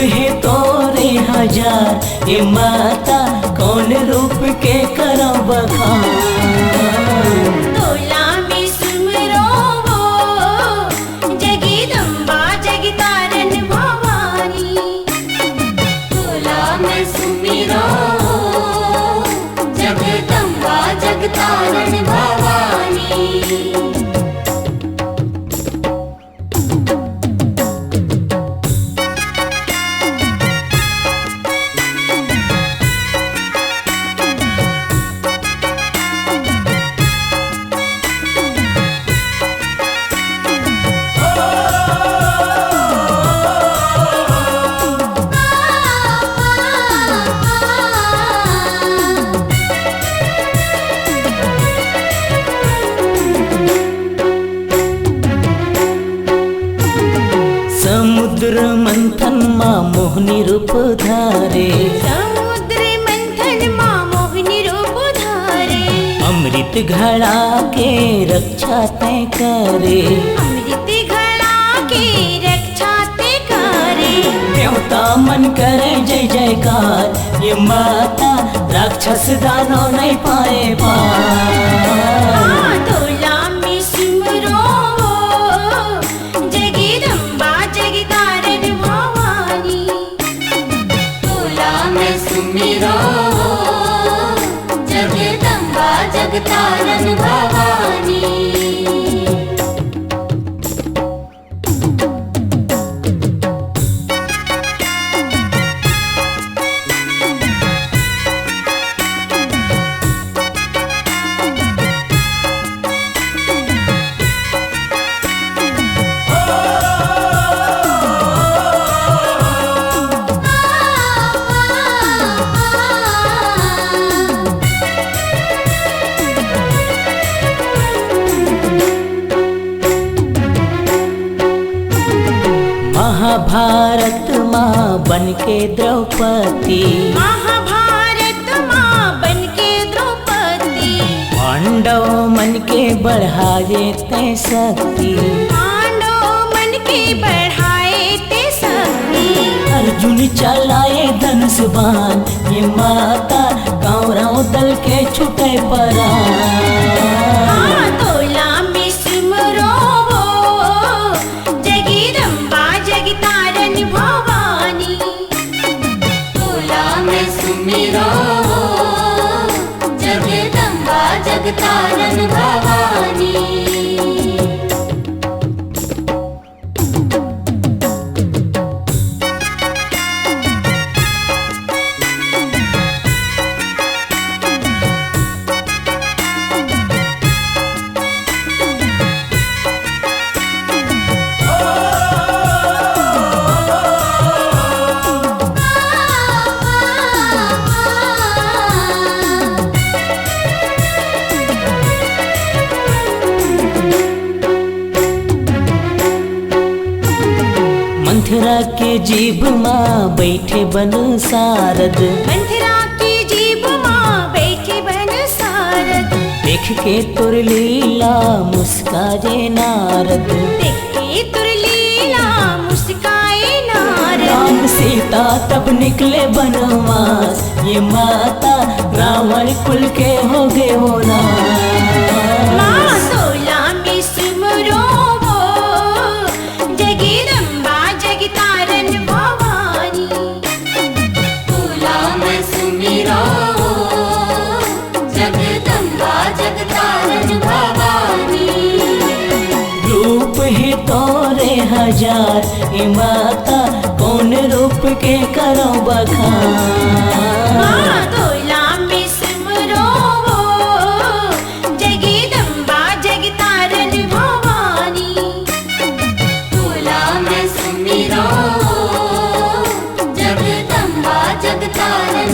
है तोरे हजार ए माता कौन रूप के करो बखान। तोला में सुमरो वो जगदम्बा जगतारण भवानी। तोला में सुमिरो जगदम्बा जगतारण भवानी। समुद्र मंथन माँ मोहनी रूप धारे। समुद्र मंथन माँ मोहिनी रूप धारे। अमृत घड़ा के रक्षा तय करे। अमृत घड़ा के रक्षा ते करे। देवता मन करे जय जयकार ये माता राक्षस दानव नहीं पाए पार। तोला में सुमरो जगदम्बा जगतारण भवानी। तोला में सुमिरो जगदम्बा जगतारण भवानी। महाभारत माँ बन के द्रौपदी। महाभारत माँ बन के द्रौपदी। पांडव मन के बढ़ाए ते शक्ति। पांडव मन के बढ़ाए ते शक्ति। अर्जुन चलाए धनुष बाण ये माता कौरव दल के छुटे परान। तोला में सुमरो जगदम्बा जगतारण भवानी। तोला में सुमिरो जगदम्बा जगतारण भवानी। मंथरा के जीभ माँ बैठे बन सारद। मंथरा की जीभ माँ बैठे बन सारद। देख के तुर लीला मुस्काए नारद। देख के तुर लीला मुस्काए नारद। राम सीता तब निकले बनवास ये माता रावण कुल के हो गए वो नाश। तोला में सुमरो जगदम्बा जगतारण भवानी। तोला में सुमिरो जगदम्बा जगतारण भवानी। रूप है तोरे हजार ए माता कौन रूप के करो बखान। तोला में सुमरो जगदम्बा जगतारण भवानी। तोला में सुमिरो जगदम्बा जगतारण